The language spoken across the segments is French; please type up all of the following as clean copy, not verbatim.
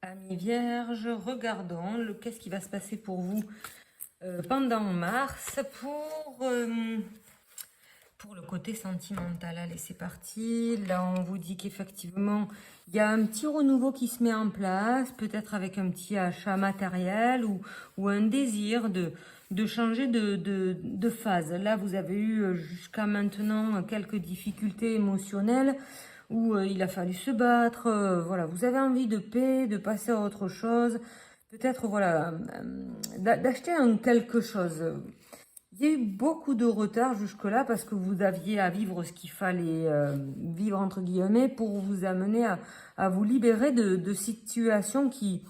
Amis vierges, regardons qu'est-ce qui va se passer pour vous pendant mars pour le côté sentimental. Allez, c'est parti. Là, on vous dit qu'effectivement, il y a un petit renouveau qui se met en place, peut-être avec un petit achat matériel ou un désir de changer de phase. Là, vous avez eu jusqu'à maintenant quelques difficultés émotionnelles où il a fallu se battre. Voilà, vous avez envie de paix, de passer à autre chose. Peut-être, voilà, d'acheter un quelque chose. Il y a eu beaucoup de retard jusque-là parce que vous aviez à vivre ce qu'il fallait vivre, entre guillemets, pour vous amener à vous libérer de situations qui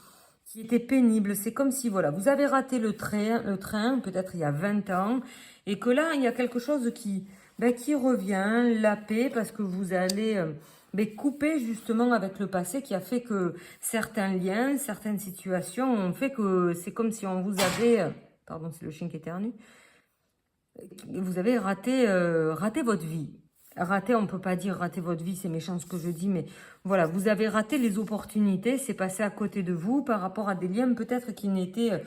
étaient pénibles. C'est comme si, voilà, vous avez raté le train peut-être il y a 20 ans, et que là, il y a quelque chose qui revient, la paix, parce que vous allez couper justement avec le passé qui a fait que certains liens, certaines situations ont fait que c'est comme si on vous avait... pardon, c'est le chien qui éternue. Vous avez raté votre vie. Raté, on ne peut pas dire rater votre vie, c'est méchant ce que je dis, mais voilà, vous avez raté les opportunités, c'est passé à côté de vous par rapport à des liens peut-être qui n'étaient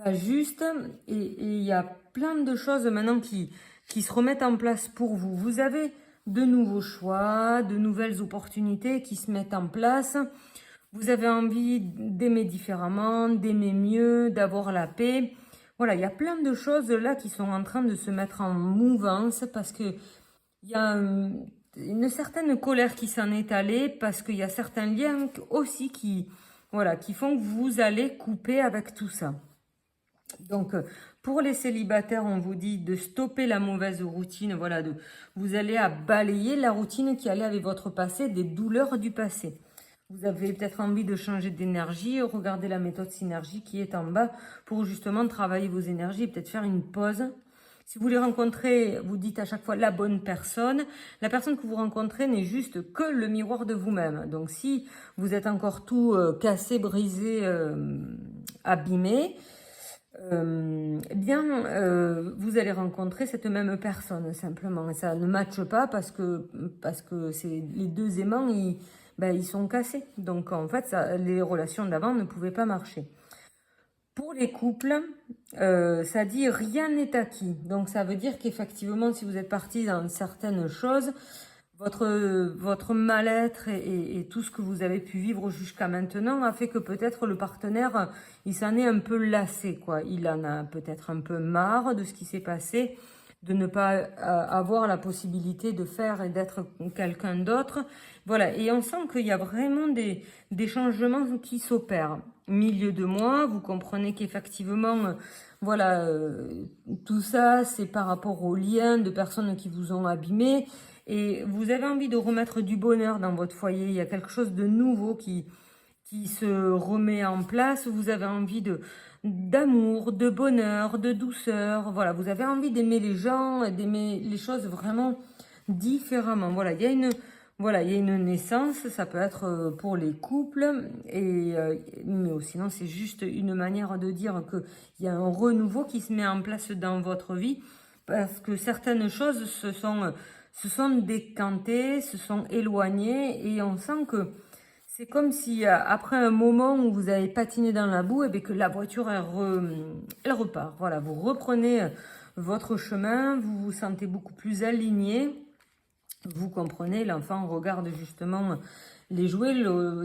pas justes. Et il y a plein de choses maintenant qui se remettent en place pour vous. Vous avez de nouveaux choix, de nouvelles opportunités qui se mettent en place. Vous avez envie d'aimer différemment, d'aimer mieux, d'avoir la paix. Voilà, il y a plein de choses là qui sont en train de se mettre en mouvance parce que il y a une certaine colère qui s'en est allée parce qu'il y a certains liens aussi qui font que vous allez couper avec tout ça. Donc, pour les célibataires, on vous dit de stopper la mauvaise routine. Voilà, vous allez à balayer la routine qui allait avec votre passé, des douleurs du passé. Vous avez peut-être envie de changer d'énergie. Regardez la méthode synergie qui est en bas pour justement travailler vos énergies, peut-être faire une pause. Si vous voulez rencontrer, vous dites à chaque fois la bonne personne. La personne que vous rencontrez n'est juste que le miroir de vous-même. Donc, si vous êtes encore tout cassé, brisé, abîmé, vous allez rencontrer cette même personne simplement. Et ça ne matche pas parce que c'est les deux aimants, ils sont cassés. Donc en fait, les relations d'avant ne pouvaient pas marcher. Pour les couples, ça dit rien n'est acquis. Donc ça veut dire qu'effectivement, si vous êtes parti dans certaines choses, votre mal-être et tout ce que vous avez pu vivre jusqu'à maintenant a fait que peut-être le partenaire, il s'en est un peu lassé, quoi. Il en a peut-être un peu marre de ce qui s'est passé, de ne pas avoir la possibilité de faire et d'être quelqu'un d'autre. Voilà, et on sent qu'il y a vraiment des changements qui s'opèrent. Milieu de mois, vous comprenez qu'effectivement, voilà, tout ça, c'est par rapport aux liens de personnes qui vous ont abîmé. Et vous avez envie de remettre du bonheur dans votre foyer. Il y a quelque chose de nouveau qui se remet en place. Vous avez envie d'amour, de bonheur, de douceur. Voilà, vous avez envie d'aimer les gens, d'aimer les choses vraiment différemment. Voilà, il y a une naissance, ça peut être pour les couples, mais sinon c'est juste une manière de dire qu'il y a un renouveau qui se met en place dans votre vie parce que certaines choses se sont décantées, se sont éloignées et on sent que c'est comme si après un moment où vous avez patiné dans la boue, et bien que la voiture elle repart. Voilà, vous reprenez votre chemin, vous vous sentez beaucoup plus aligné. Vous comprenez, l'enfant regarde justement les jouets,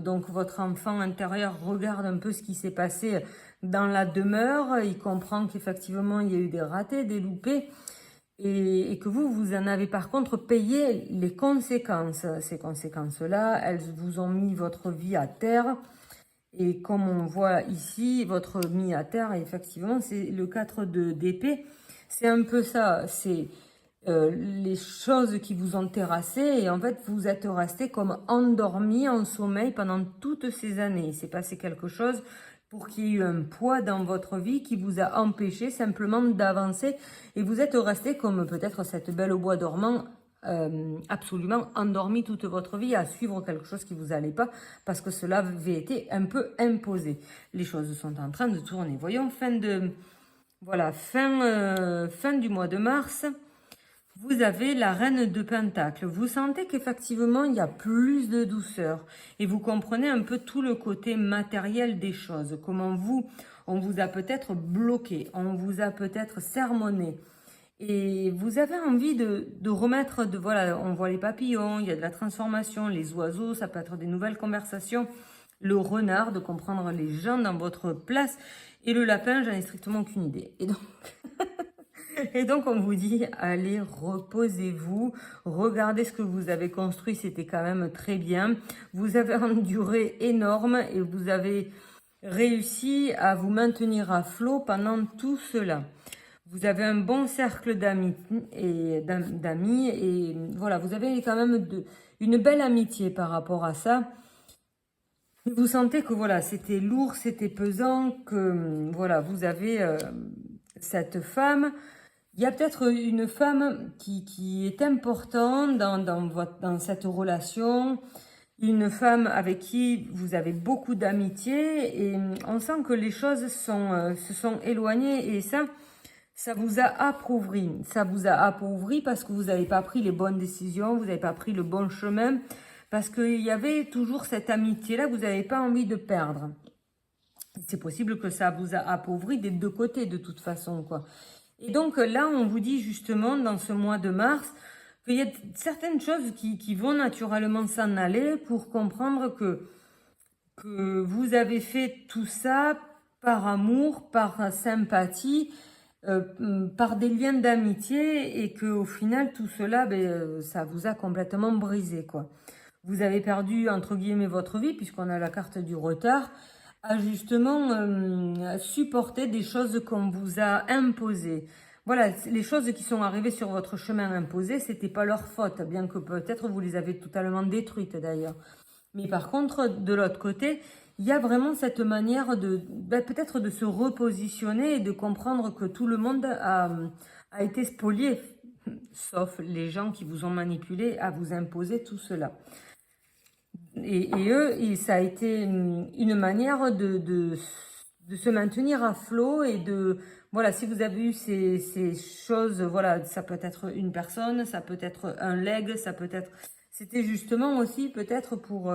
donc votre enfant intérieur regarde un peu ce qui s'est passé dans la demeure, il comprend qu'effectivement il y a eu des ratés, des loupés, et que vous en avez par contre payé les conséquences. Ces conséquences-là, elles vous ont mis votre vie à terre. Et comme on voit ici, votre mis à terre, effectivement, c'est le 4 d'épée. C'est un peu ça, c'est les choses qui vous ont terrassé et en fait, vous êtes resté comme endormi en sommeil pendant toutes ces années. Il s'est passé quelque chose pour qu'il y ait eu un poids dans votre vie qui vous a empêché simplement d'avancer et vous êtes resté comme peut-être cette belle au bois dormant absolument endormi toute votre vie à suivre quelque chose qui vous allait pas parce que cela avait été un peu imposé. Les choses sont en train de tourner. Voyons fin du mois de mars. vous avez la reine de Pentacle. Vous sentez qu'effectivement, il y a plus de douceur. Et vous comprenez un peu tout le côté matériel des choses. Comment on vous a peut-être bloqué, on vous a peut-être sermonné. Et vous avez envie de remettre, voilà, on voit les papillons, il y a de la transformation, les oiseaux, ça peut être des nouvelles conversations. Le renard, de comprendre les gens dans votre place. Et le lapin, j'en ai strictement aucune idée. Et donc, on vous dit, allez, reposez-vous, regardez ce que vous avez construit, c'était quand même très bien. Vous avez enduré énorme et vous avez réussi à vous maintenir à flot pendant tout cela. Vous avez un bon cercle d'amis et voilà, vous avez quand même une belle amitié par rapport à ça. Vous sentez que voilà, c'était lourd, c'était pesant, que voilà, vous avez cette femme. Il y a peut-être une femme qui est importante dans cette relation, une femme avec qui vous avez beaucoup d'amitié et on sent que les choses se sont éloignées et ça vous a appauvri. Ça vous a appauvri parce que vous n'avez pas pris les bonnes décisions, vous n'avez pas pris le bon chemin, parce qu'il y avait toujours cette amitié-là que vous n'avez pas envie de perdre. C'est possible que ça vous a appauvri des deux côtés de toute façon, quoi. Et donc là, on vous dit justement dans ce mois de mars qu'il y a certaines choses qui vont naturellement s'en aller pour comprendre que vous avez fait tout ça par amour, par sympathie, par des liens d'amitié et qu'au final, tout cela, ça vous a complètement brisé, quoi. Vous avez perdu, entre guillemets, votre vie, puisqu'on a la carte du retard, à justement supporter des choses qu'on vous a imposées. Voilà, les choses qui sont arrivées sur votre chemin imposé, c'était pas leur faute, bien que peut-être vous les avez totalement détruites d'ailleurs. Mais par contre, de l'autre côté, il y a vraiment cette manière peut-être de se repositionner et de comprendre que tout le monde a été spolié, sauf les gens qui vous ont manipulé à vous imposer tout cela. Et eux, ça a été une manière de se maintenir à flot et voilà, si vous avez eu ces choses, voilà, ça peut être une personne, ça peut être un leg, ça peut être, c'était justement aussi peut-être pour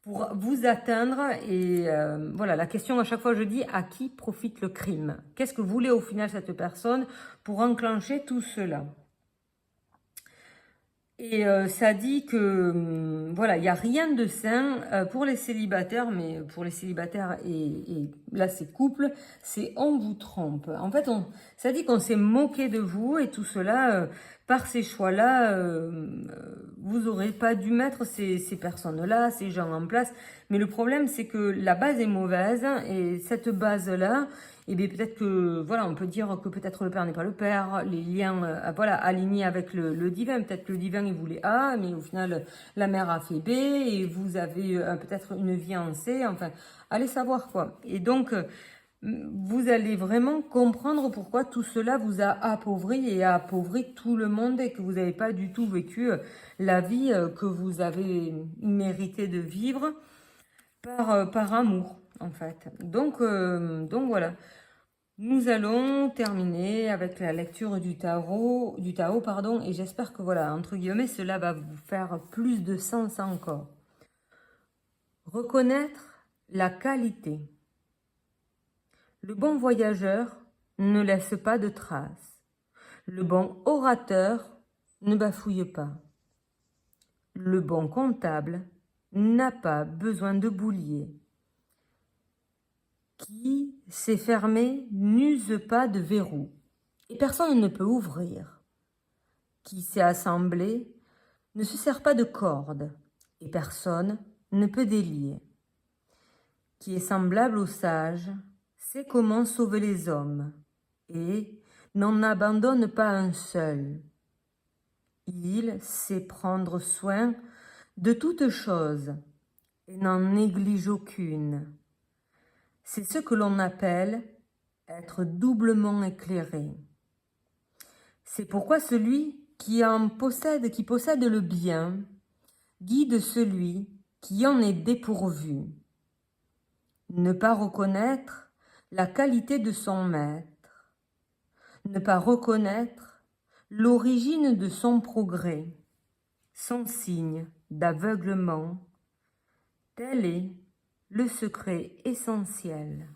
vous atteindre et voilà, la question à chaque fois je dis, à qui profite le crime? Qu'est-ce que voulait au final cette personne pour enclencher tout cela? Et ça dit que voilà, il n'y a rien de sain pour les célibataires, mais pour les célibataires et là c'est couple, c'est on vous trompe. En fait, ça dit qu'on s'est moqué de vous et tout cela, par ces choix-là, vous n'aurez pas dû mettre ces personnes-là, ces gens en place. Mais le problème, c'est que la base est mauvaise et cette base-là, et bien peut-être que, voilà, on peut dire que peut-être le père n'est pas le père, les liens, voilà, alignés avec le divin. Peut-être que le divin, il voulait A, mais au final, la mère a fait B, et vous avez peut-être une vie en C, enfin, allez savoir quoi. Et donc, vous allez vraiment comprendre pourquoi tout cela vous a appauvri et a appauvri tout le monde et que vous n'avez pas du tout vécu la vie que vous avez mérité de vivre par amour, en fait. Donc voilà. Nous allons terminer avec la lecture du Tao, pardon, et j'espère que voilà, entre guillemets, cela va vous faire plus de sens encore. Reconnaître la qualité. Le bon voyageur ne laisse pas de traces. Le bon orateur ne bafouille pas. Le bon comptable n'a pas besoin de boulier. Qui s'est fermé n'use pas de verrou, et personne ne peut ouvrir. Qui s'est assemblé ne se sert pas de corde, et personne ne peut délier. Qui est semblable au sage sait comment sauver les hommes, et n'en abandonne pas un seul. Il sait prendre soin de toutes choses, et n'en néglige aucune. C'est ce que l'on appelle être doublement éclairé. C'est pourquoi celui qui possède le bien, guide celui qui en est dépourvu. Ne pas reconnaître la qualité de son maître. Ne pas reconnaître L'origine de son progrès, son signe d'aveuglement, tel est le secret essentiel.